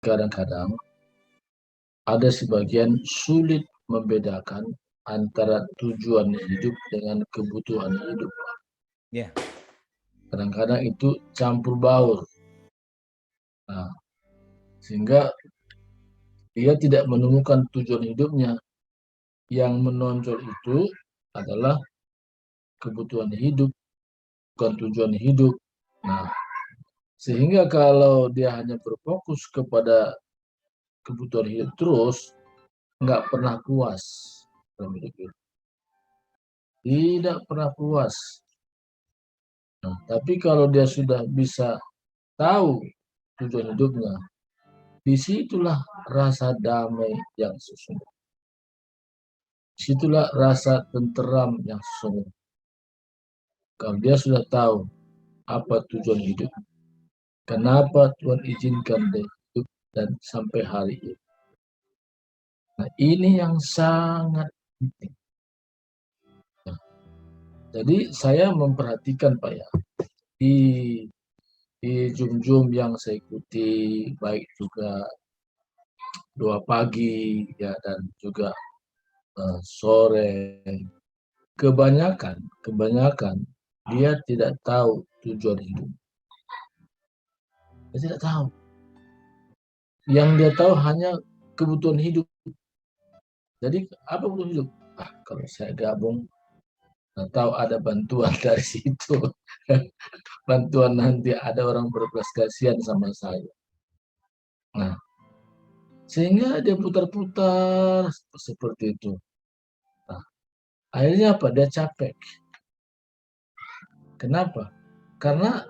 kadang-kadang ada sebagian sulit membedakan antara tujuan hidup dengan kebutuhan hidup. Ya. Kadang-kadang itu campur baur. Nah, sehingga dia tidak menemukan tujuan hidupnya. Yang menonjol itu adalah kebutuhan hidup, bukan tujuan hidup. Nah, sehingga kalau dia hanya berfokus kepada kebutuhan hidup terus, nggak pernah puas. Tidak pernah puas. Nah, tapi kalau dia sudah bisa tahu tujuan hidupnya, disitulah rasa damai yang sesungguhnya. Disitulah rasa tenteram yang sesungguhnya. Kalau dia sudah tahu apa tujuan hidup, kenapa Tuhan izinkan dia hidup dan sampai hari ini. Nah, ini yang sangat penting. Nah, jadi saya memperhatikan Pak ya, di Zoom yang saya ikuti, baik juga doa pagi ya dan juga sore, kebanyakan dia tidak tahu tujuan hidup. Dia tidak tahu. Yang dia tahu hanya kebutuhan hidup. Jadi apa kebutuhan hidup? Kalau saya gabung, tahu ada bantuan dari situ. Bantuan nanti ada orang berbelas kasihan sama saya. Nah, sehingga dia putar-putar seperti itu. Nah, akhirnya apa? Dia capek. Kenapa? Karena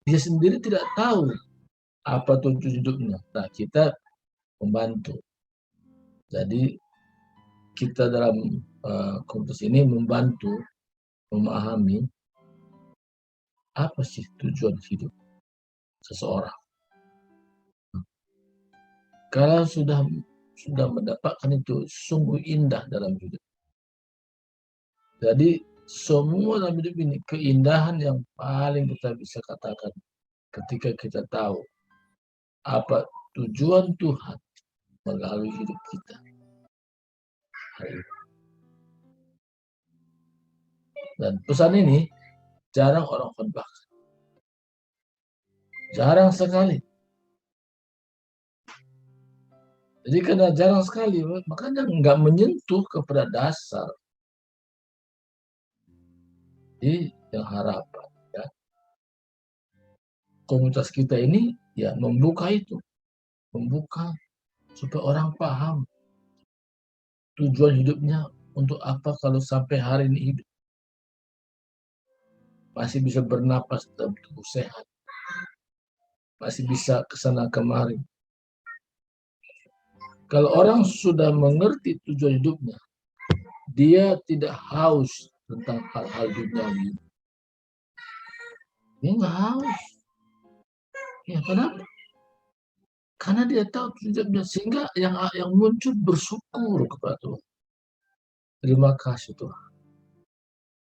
dia sendiri tidak tahu apa tujuan hidupnya. Nah, kita membantu. Jadi kita dalam komunitas ini membantu memahami apa sih tujuan hidup seseorang. Kalau sudah mendapatkan itu sungguh indah dalam hidup. Jadi semua dalam hidup ini keindahan yang paling kita bisa katakan ketika kita tahu apa tujuan Tuhan melalui hidup kita. Dan pesan ini jarang orang khotbahkan. Jarang sekali. Jadi karena jarang sekali, makanya nggak menyentuh kepada dasar. Jadi yang harapan ya, komunitas kita ini ya membuka itu, membuka supaya orang paham tujuan hidupnya untuk apa kalau sampai hari ini hidup. Masih bisa bernapas dalam tubuh sehat. Masih bisa kesana kemari. Kalau orang sudah mengerti tujuan hidupnya, dia tidak haus tentang hal-hal duniawi. Dia nggak haus. Ya kenapa? Karena dia tahu tujuannya, sehingga yang muncul bersyukur kepada Tuhan. Terima kasih Tuhan.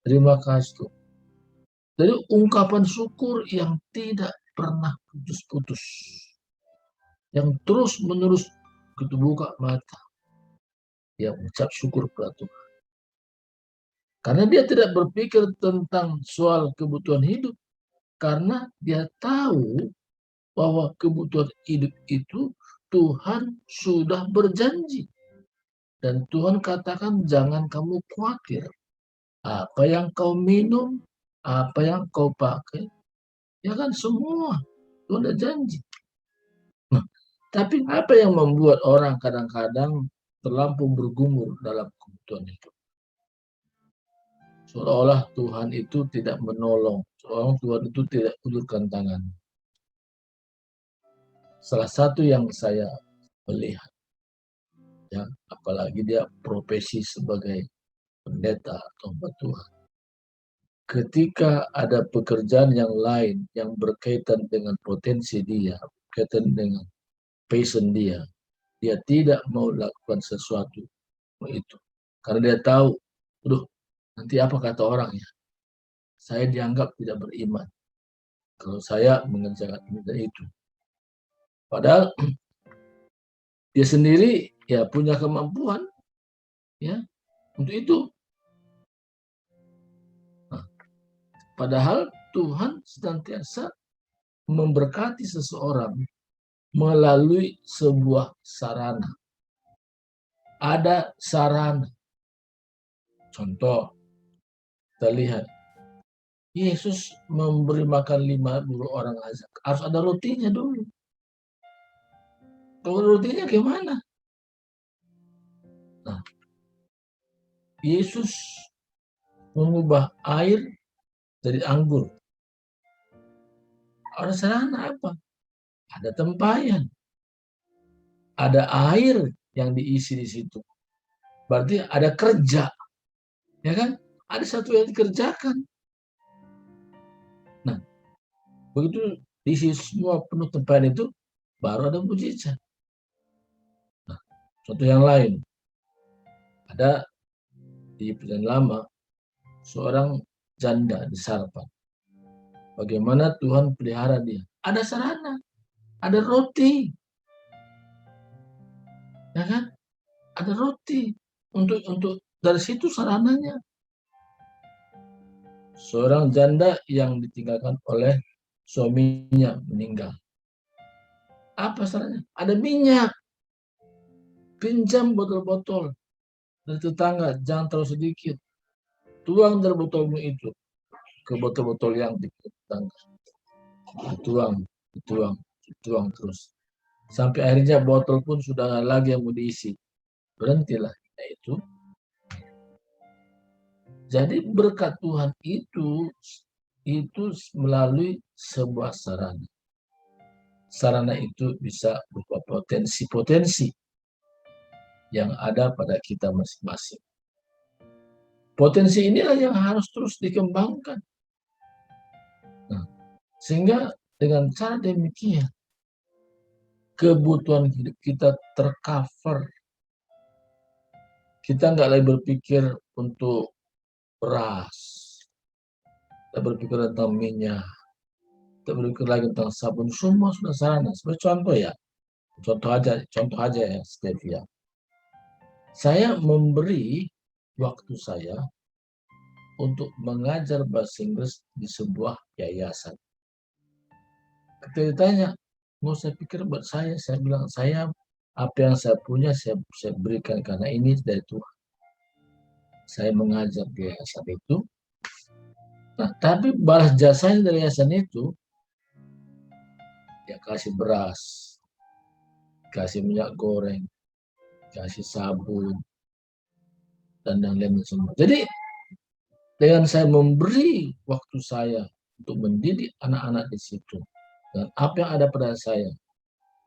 Terima kasih Tuhan. Jadi ungkapan syukur yang tidak pernah putus-putus. Yang terus-menerus kita buka mata. Yang ucap syukur kepada Tuhan. Karena dia tidak berpikir tentang soal kebutuhan hidup. Karena dia tahu bahwa kebutuhan hidup itu Tuhan sudah berjanji. Dan Tuhan katakan jangan kamu khawatir. Apa yang kau minum, apa yang kau pakai, ya kan semua Tuhan ada janji. Nah, tapi apa yang membuat orang kadang-kadang terlampau bergumul dalam kebutuhan itu? Seolah-olah Tuhan itu tidak menolong, seolah Tuhan itu tidak ulurkan tangan. Salah satu yang saya melihat, ya, apalagi dia profesi sebagai pendeta atau hamba Tuhan. Ketika ada pekerjaan yang lain yang berkaitan dengan potensi dia, berkaitan dengan passion dia, dia tidak mau lakukan sesuatu itu. Karena dia tahu, nanti apa kata orang ya? Saya dianggap tidak beriman kalau saya mengerjakan ini dan itu. Padahal dia sendiri ya punya kemampuan ya untuk itu. Nah, padahal Tuhan senantiasa memberkati seseorang melalui sebuah sarana. Ada sarana. Contoh, kita lihat Yesus memberi makan 50 orang aja. Harus ada rotinya dulu. Kalau rotinya gimana? Nah, Yesus mengubah air dari anggur. Ada sarana apa? Ada tempayan. Ada air yang diisi di situ. Berarti ada kerja. Ya kan? Ada satu yang dikerjakan. Nah, begitu diisi semua penuh tempayan itu, baru ada mujizat. Nah, contoh yang lain. Ada di Perjanjian Lama, seorang janda di Sarpan. Bagaimana Tuhan pelihara dia? Ada sarana, ada roti, ya kan? Ada roti untuk dari situ sarananya. Seorang janda yang ditinggalkan oleh suaminya meninggal. Apa sarannya? Ada minyak. Pinjam botol-botol dari tetangga, jangan terlalu sedikit. Tuang dari botolmu itu ke botol-botol yang di tetangga. Dituang, dituang, dituang terus. Sampai akhirnya botol pun sudah nggak lagi yang mau diisi. Berhentilah. Nah, itu. Jadi berkat Tuhan itu melalui sebuah sarana. Sarana itu bisa berupa potensi-potensi yang ada pada kita masing-masing. Potensi inilah yang harus terus dikembangkan. Nah, sehingga dengan cara demikian, kebutuhan hidup kita tercover. Kita nggak lagi berpikir untuk beras. Kita berpikir tentang minyak. Kita berpikir lagi tentang sabun. Semua sudah sarana. Sebagai contoh ya. Contoh aja ya, Stevia. Saya memberi waktu saya untuk mengajar bahasa Inggris di sebuah yayasan. Ketika ditanya, mau saya pikir buat saya bilang, saya apa yang saya punya saya berikan karena ini dari Tuhan. Saya mengajar di yayasan itu. Nah, tapi balas jasanya dari yayasan itu, ya kasih beras, kasih minyak goreng, kasih sabun, dan lain-lain semua. Jadi, dengan saya memberi waktu saya untuk mendidik anak-anak di situ, dan apa yang ada pada saya,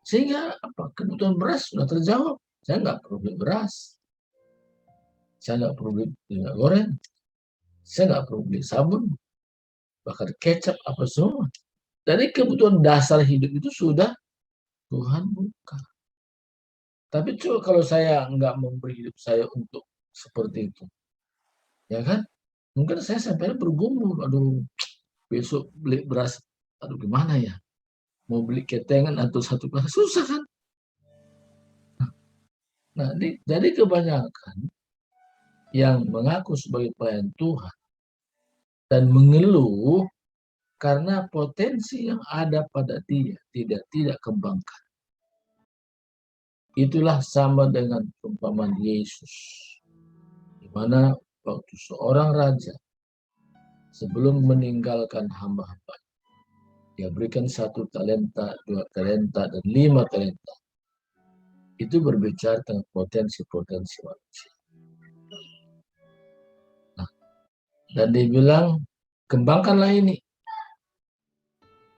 sehingga apa kebutuhan beras sudah terjawab. Saya nggak perlu beli beras, saya nggak perlu beli minyak goreng, saya nggak perlu beli sabun, bahkan kecap apa semua. Dari kebutuhan dasar hidup itu sudah Tuhan buka. Tapi coba kalau saya nggak memberi hidup saya untuk seperti itu, ya kan? Mungkin saya sampai bergumul, aduh, besok beli beras, aduh gimana ya? Mau beli ketengan atau satu beras, susah kan? Nah, jadi kebanyakan yang mengaku sebagai pelayan Tuhan dan mengeluh karena potensi yang ada pada dia tidak kembangkan. Itulah sama dengan perumpamaan Yesus, di mana waktu seorang raja sebelum meninggalkan hamba-hamba, dia berikan 1 talenta, 2 talenta, dan 5 talenta. Itu berbicara tentang potensi-potensi manusia. Nah, dan dia bilang, kembangkanlah ini.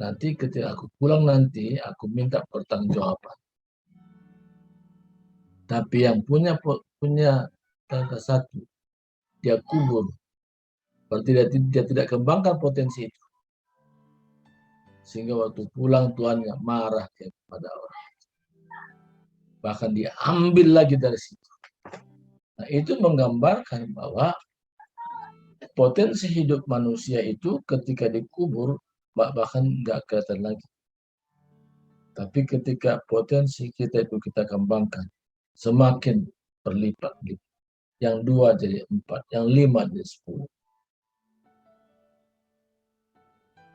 Nanti ketika aku pulang nanti, aku minta pertanggungjawaban. Tapi yang punya talenta 1, dia kubur. Berarti dia tidak kembangkan potensi itu. Sehingga waktu pulang tuannya marah kepada orang. Bahkan diambil lagi dari situ. Nah, itu menggambarkan bahwa potensi hidup manusia itu ketika dikubur bahkan nggak kelihatan lagi. Tapi ketika potensi kita itu kita kembangkan, semakin berlipat gitu. Yang 2 jadi 4, yang 5 jadi 10.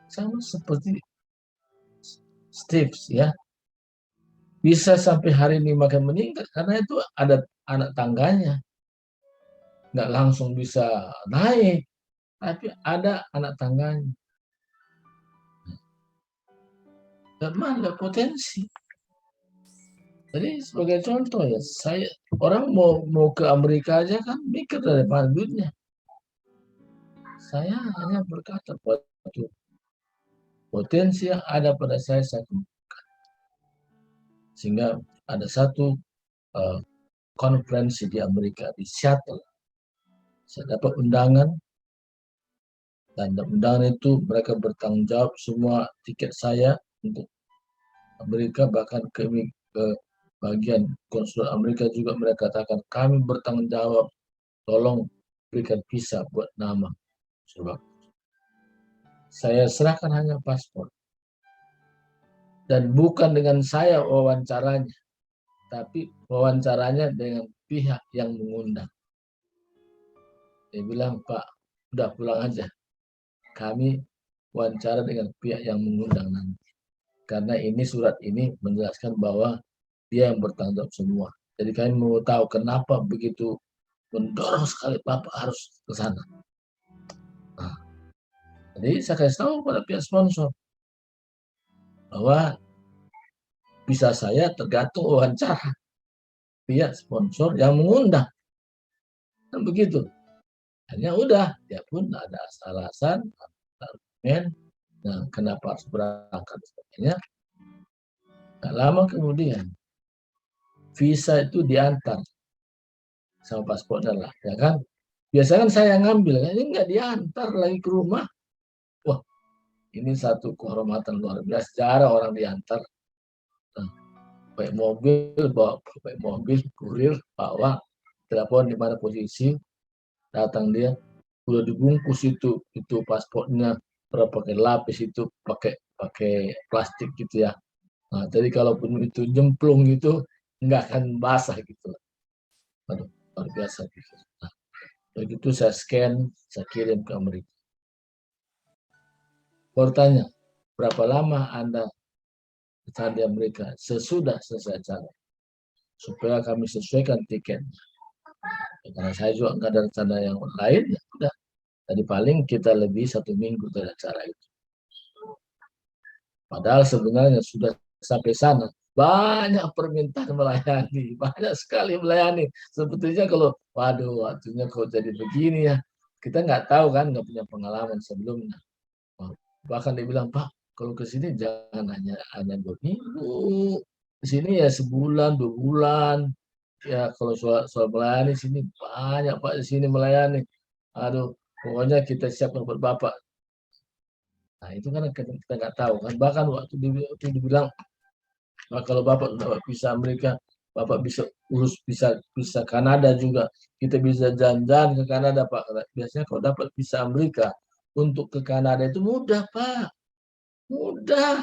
Sama seperti Steve ya. Bisa sampai hari ini makan meningkat karena itu ada anak tangganya. Nggak langsung bisa naik, tapi ada anak tangganya. Dan ada potensi. Jadi sebagai contoh ya, orang mau ke Amerika aja kan mikir dari mana duitnya. Saya hanya berkata waktu potensi yang ada pada saya kembangkan. Sehingga ada satu konferensi di Amerika di Seattle. Saya dapat undangan dan undangan itu mereka bertanggung jawab semua tiket saya untuk Amerika, bahkan ke bagian konsulat Amerika juga mereka katakan kami bertanggung jawab, tolong berikan visa buat nama. Sebab saya serahkan hanya paspor dan bukan dengan saya wawancaranya, tapi wawancaranya dengan pihak yang mengundang. Dia bilang, Pak, udah pulang aja. Kami wawancara dengan pihak yang mengundang nanti. Karena ini surat ini menjelaskan bahwa dia yang bertanggung jawab semua. Jadi kami mau tahu kenapa begitu mendorong sekali Bapak harus ke sana. Nah, jadi saya kasih tahu pada pihak sponsor bahwa bisa saya tergantung wawancara pihak sponsor yang mengundang. Kan begitu. Hanya udah, dia pun ada alasan, argumen, nah, kenapa harus berangkat sebagainya. Gak lama kemudian visa itu diantar sama paspornya lah, ya kan? Biasanya kan saya ngambil, ini nggak diantar lagi ke rumah. Wah, ini satu kehormatan luar biasa. Jarang orang diantar. Nah, baik mobil, kurir, bawa, telepon di mana posisi, datang dia, udah dibungkus itu paspornya, pakai lapis itu, pakai plastik gitu ya. Nah, jadi kalaupun itu jemplung gitu, nggak akan basah gitu. Aduh, luar biasa gitu. Nah, begitu saya scan, saya kirim ke Amerika. Bertanya, berapa lama Anda di Amerika? Sesudah selesai acara. Supaya kami sesuaikan tiket. Karena saya juga nggak ada rencana yang lain, ya udah. Tadi paling kita lebih 1 minggu dari acara itu. Padahal sebenarnya sudah sampai sana, banyak permintaan melayani, banyak sekali melayani. Sebetulnya kalau, waduh, waktunya kok jadi begini ya, kita nggak tahu kan, nggak punya pengalaman sebelumnya. Bahkan dia bilang, Pak, kalau ke sini jangan hanya 2 minggu, ke sini ya sebulan, 2 bulan. Ya kalau soal melayani sini banyak Pak di sini melayani. Aduh, pokoknya kita siapkan buat Bapak. Nah itu kan kita nggak tahu kan. Bahkan waktu dibilang, nah, kalau Bapak sudah bisa Amerika, Bapak bisa urus bisa Kanada juga. Kita bisa jalan-jalan ke Kanada Pak. Biasanya kalau dapat visa Amerika untuk ke Kanada itu mudah Pak. Mudah.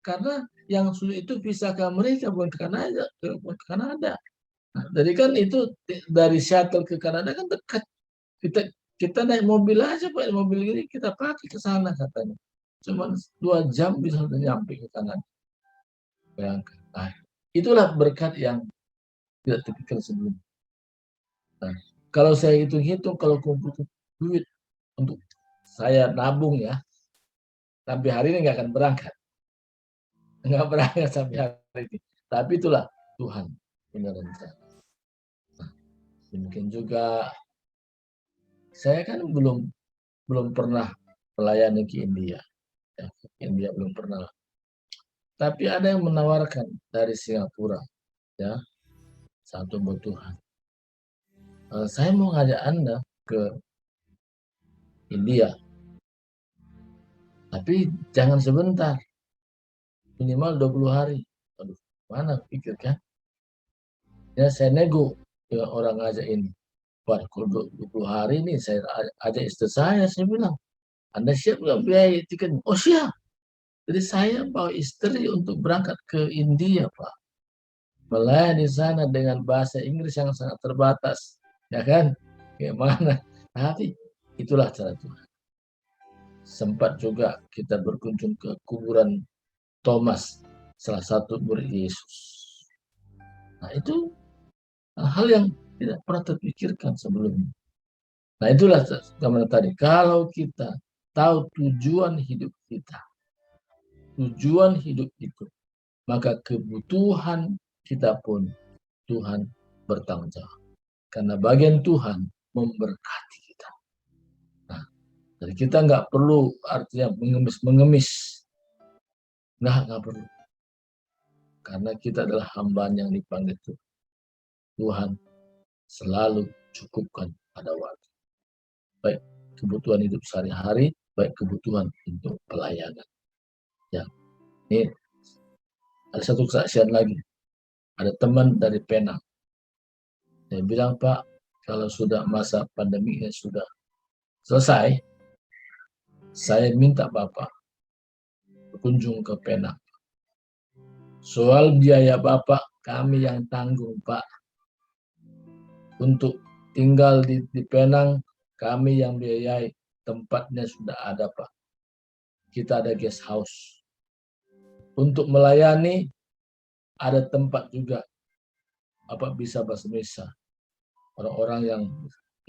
Karena yang sulit itu visa ke Amerika bukan ke Kanada. Nah, jadi kan itu dari Seattle ke Kanada kan dekat. Kita kita naik mobil aja Pak, mobil ini kita pakai ke sana katanya. Cuma 2 jam bisa nyampe ke Kanada. Bayangkan. Nah, itulah berkat yang tidak terpikir sebelumnya. Nah, kalau saya hitung-hitung, kalau kumpul duit untuk saya nabung ya, sampai hari ini nggak akan berangkat. Nggak berangkat sampai hari ini. Tapi itulah Tuhan punya rencana. Nah, mungkin juga saya kan belum pernah melayani ke India. Ya, ke India belum pernah. Tapi ada yang menawarkan dari Singapura, ya, satu buat Tuhan. Saya mau ngajak Anda ke India, tapi jangan sebentar, minimal 20 hari. Aduh, mana pikir kan? Ya saya nego dengan orang ngajak ini. Wah, kalau 20 hari ini saya ajak istri saya bilang, Anda siap nggak biaya tiket? Oh siap. Jadi saya bawa istri untuk berangkat ke India, Pak. Melayani sana dengan bahasa Inggris yang sangat terbatas, ya kan? Gimana? Tapi itulah cara Tuhan. Sempat juga kita berkunjung ke kuburan Thomas, salah satu murid Yesus. Nah, itu hal yang tidak pernah terpikirkan sebelumnya. Nah, itulah gambaran tadi. Kalau kita tahu tujuan hidup kita, maka kebutuhan kita pun Tuhan bertanggung jawab. Karena bagian Tuhan memberkati kita. Nah, jadi kita nggak perlu artinya mengemis. Nggak perlu. Karena kita adalah hamba yang dipanggil Tuhan selalu cukupkan pada waktu. Baik kebutuhan hidup sehari-hari, baik kebutuhan untuk pelayanan. Ya, ini ada satu kesaksian lagi. Ada teman dari Penang. Dia bilang, Pak, kalau sudah masa pandeminya sudah selesai, saya minta Bapak berkunjung ke Penang. Soal biaya Bapak, kami yang tanggung, Pak. Untuk tinggal di Penang, kami yang biayai. Tempatnya sudah ada, Pak. Kita ada guest house. Untuk melayani, ada tempat juga. Bapak bisa bahasa Indonesia. Orang-orang yang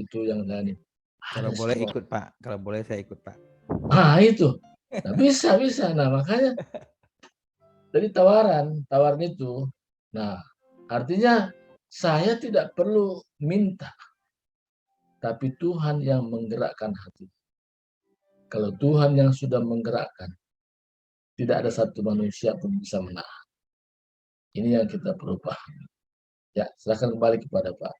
itu yang melayani. Kalau boleh ikut, Pak. Kalau boleh saya ikut, Pak. Ah, itu. Nah, bisa. Nah, makanya dari tawaran itu. Nah, artinya saya tidak perlu minta. Tapi Tuhan yang menggerakkan hati. Kalau Tuhan yang sudah menggerakkan, tidak ada satu manusia pun bisa menahan. Ini yang kita perlu pahami. Ya, silakan kembali kepada Pak.